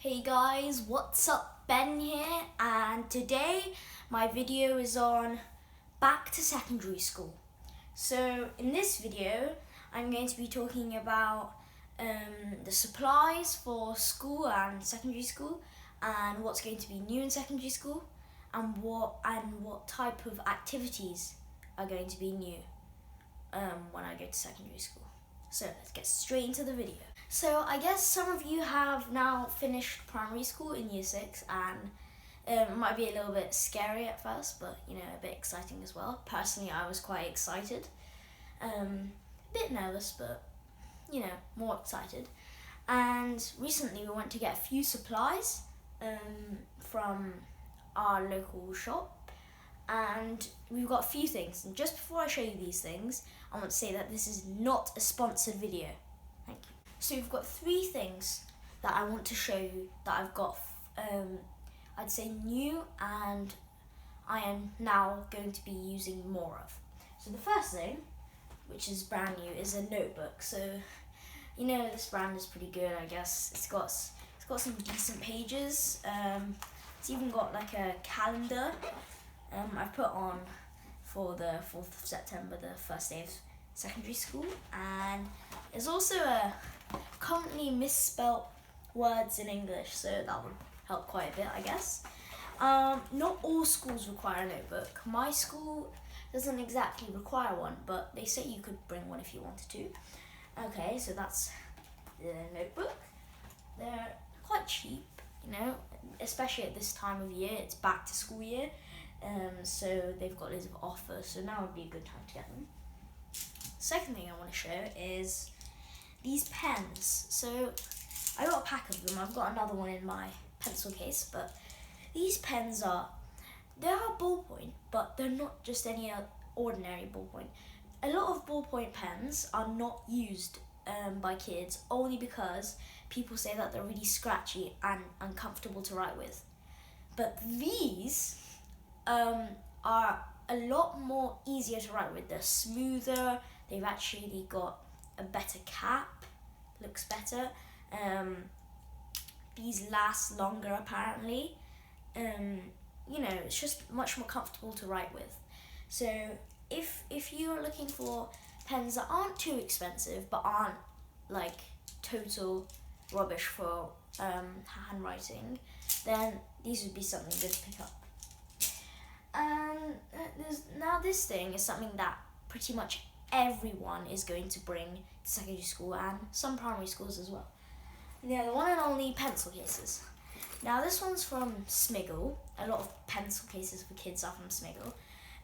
Hey guys, what's up? Ben here, and today my video is on back to secondary school. So in this video I'm going to be talking about the supplies for school and secondary school, and what's going to be new in secondary school, and what type of activities are going to be new when I go to secondary school. So let's get straight into the video. So I guess some of you have now finished primary school in year 6, and it might be a little bit scary at first, but a bit exciting as well. Personally, I was quite excited. A bit nervous, but more excited. And recently we went to get a few supplies from our local shop, and we've got a few things. And just before I show you these things, I want to say that this is not a sponsored video. Thank you. So we've got 3 things that I want to show you that I've got, I'd say new, and I am now going to be using more of. So the first thing, which is brand new, is a notebook. So this brand is pretty good, I guess. It's got some decent pages. It's even got like a calendar I've put on for the 4th of September, the first day of secondary school, and there's also a currently misspelt words in English, so that would help quite a bit, I guess. Not all schools require a notebook. My school doesn't exactly require one, but they say you could bring one if you wanted to. Okay, so that's the notebook. They're quite cheap, especially at this time of year. It's back to school year, so they've got loads of offers, so now would be a good time to get them. Second thing I want to show is these pens. So I got a pack of them. I've got another one in my pencil case, but these pens they are ballpoint, but they're not just any ordinary ballpoint. A lot of ballpoint pens are not used by kids only because people say that they're really scratchy and uncomfortable to write with. But these are a lot more easier to write with. They're smoother. They've actually got a better cap, looks better. These last longer apparently. It's just much more comfortable to write with. So if you're looking for pens that aren't too expensive but aren't like total rubbish for handwriting, then these would be something good to pick up. And now this thing is something that pretty much everyone is going to bring to secondary school, and some primary schools as well. The one and only pencil cases. Now this one's from Smiggle. A lot of pencil cases for kids are from Smiggle.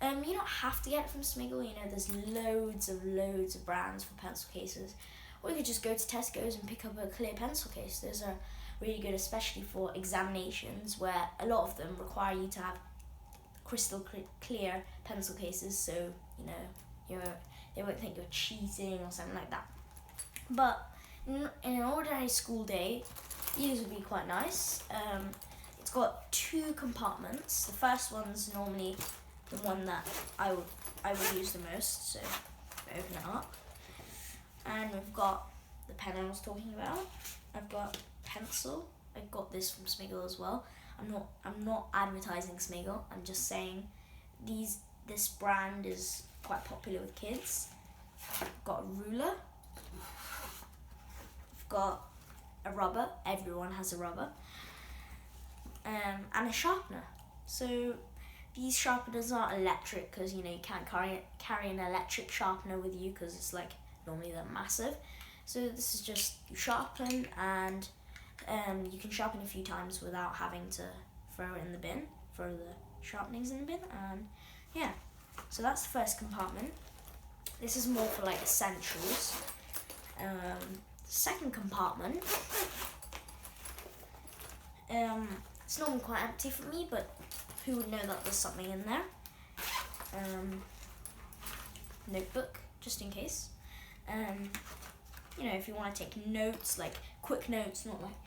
You don't have to get it from Smiggle. There's loads of brands for pencil cases. Or you could just go to Tesco's and pick up a clear pencil case. Those are really good, especially for examinations, where a lot of them require you to have crystal clear pencil cases, so they won't think you're cheating or something like that. But in an ordinary school day, these would be quite nice. It's got 2 compartments. The first one's normally the one that I would use the most, so open it up. And we've got the pen I was talking about. I've got pencil. I got this from Smiggle as well. I'm not advertising Smiggle. I'm just saying this brand is quite popular with kids. I've got a ruler. I've got a rubber. Everyone has a rubber. And a sharpener. So these sharpeners aren't electric because you can't carry an electric sharpener with you because it's like normally they're massive. So this is just you sharpen, and you can sharpen a few times without having to throw it in the bin, throw the sharpenings in the bin, and yeah. So that's the first compartment. This is more for like essentials. Second compartment, it's normally quite empty for me, but who would know that there's something in there? Notebook, just in case. If you want to take notes, like quick notes, not like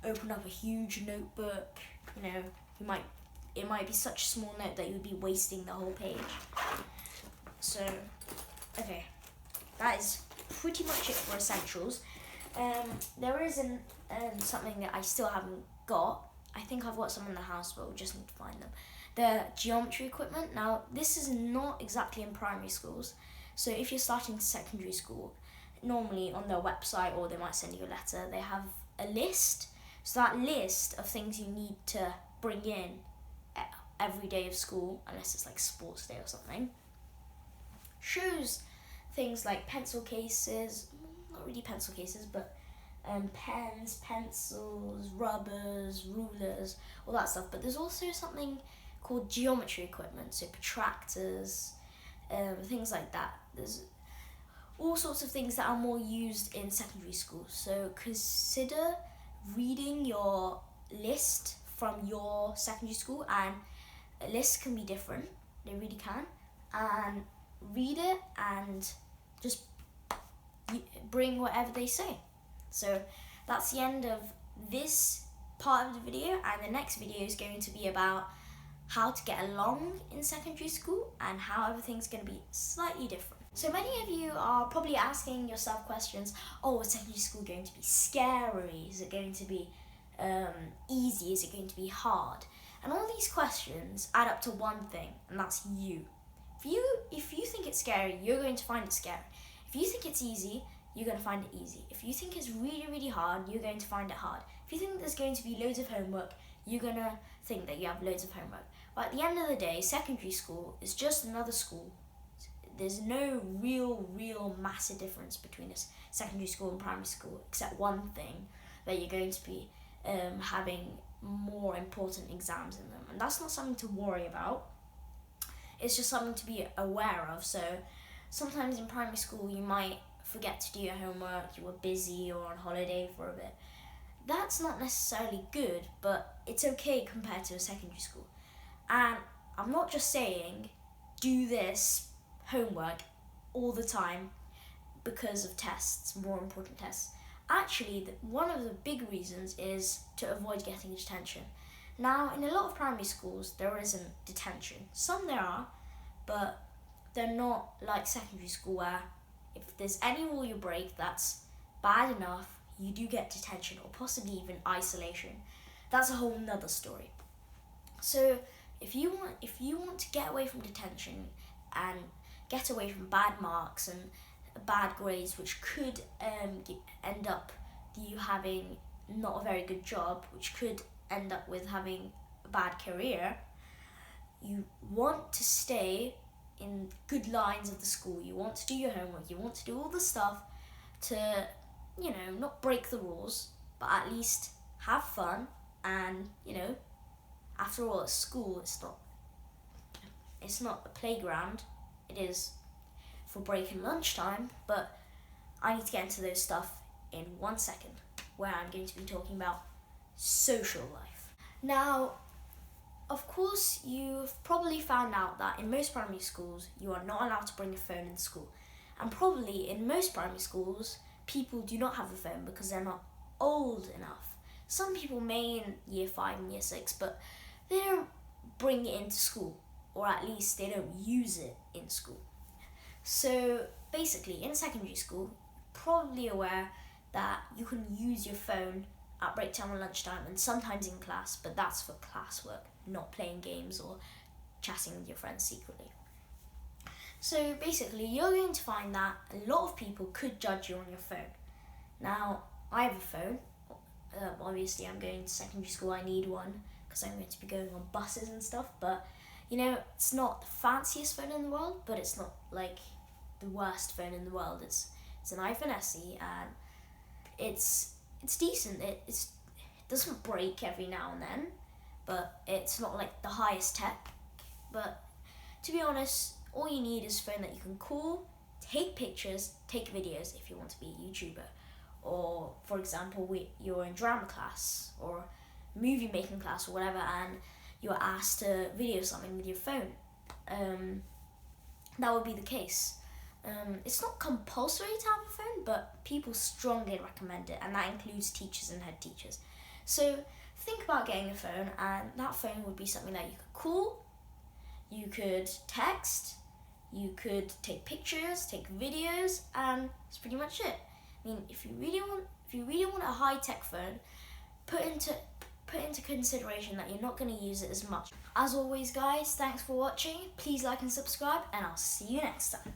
open up a huge notebook, it might be such a small note that you would be wasting the whole page. So, okay, that is pretty much it for essentials. There is something that I still haven't I think I've got some in the house, but we'll just need to find them. The geometry equipment. Now, this is not exactly in primary schools. So if you're starting secondary school, normally on their website, or they might send you a letter, they have a list. So that list of things you need to bring in every day of school, unless it's like sports day or something, shows things like pencil cases, not really pencil cases, but pens, pencils, rubbers, rulers, all that stuff. But there's also something called geometry equipment, so protractors, things like that. There's all sorts of things that are more used in secondary school. So consider reading your list from your secondary school, and lists can be different, they really can, and read it and just bring whatever they say. So that's the end of this part of the video, and the next video is going to be about how to get along in secondary school and how everything's going to be slightly different. So many of you are probably asking yourself questions, oh, is secondary school going to be scary? Is it going to be easy? Is it going to be hard? And all these questions add up to one thing, and that's you. If you think it's scary, you're going to find it scary. If you think it's easy, you're going to find it easy. If you think it's really, really hard, you're going to find it hard. If you think there's going to be loads of homework, you're going to think that you have loads of homework. But at the end of the day, secondary school is just another school. There's no real massive difference between a secondary school and primary school, except one thing, that you're going to be having more important exams in them. And that's not something to worry about. It's just something to be aware of. So sometimes in primary school you might forget to do your homework, you were busy or on holiday for a bit. That's not necessarily good, but it's okay compared to a secondary school. And I'm not just saying do this homework all the time because of tests, more important tests. Actually, one of the big reasons is to avoid getting detention. Now, in a lot of primary schools, there isn't detention. Some there are, but they're not like secondary school, where if there's any rule you break that's bad enough, you do get detention or possibly even isolation. That's a whole nother story. So if you want to get away from detention and get away from bad marks and bad grades, which could end up you having not a very good job, which could end up with having a bad career, you want to stay in good lines of the school. You want to do your homework, you want to do all the stuff to, not break the rules, but at least have fun. And, after all, at school, it's not a playground. It is for break and lunchtime, but I need to get into those stuff in 1 second, where I'm going to be talking about social life. Now, of course, you've probably found out that in most primary schools, you are not allowed to bring a phone in school. And probably in most primary schools, people do not have a phone because they're not old enough. Some people may in year 5 and year 6, but they don't bring it into school, or at least they don't use it in school. So basically, in secondary school, you're probably aware that you can use your phone at break time or lunchtime and sometimes in class, but that's for classwork, not playing games or chatting with your friends secretly. So basically, you're going to find that a lot of people could judge you on your phone. Now, I have a phone. Obviously, I'm going to secondary school, I need one because I'm going to be going on buses and stuff, but it's not the fanciest phone in the world, but it's not like the worst phone in the world. It's an iPhone SE, and it's decent. It doesn't break every now and then, but it's not like the highest tech. But to be honest, all you need is a phone that you can call, take pictures, take videos if you want to be a YouTuber. Or, for example, you're in drama class or movie making class or whatever, and you're asked to video something with your phone. That would be the case. It's not compulsory to have a phone, but people strongly recommend it, and that includes teachers and head teachers. So think about getting a phone, and that phone would be something that you could call, you could text, you could take pictures, take videos, and that's pretty much it. I mean, if you really want a high-tech phone, put put into consideration that you're not going to use it as much. As always guys, thanks for watching. Please like and subscribe, and I'll see you next time.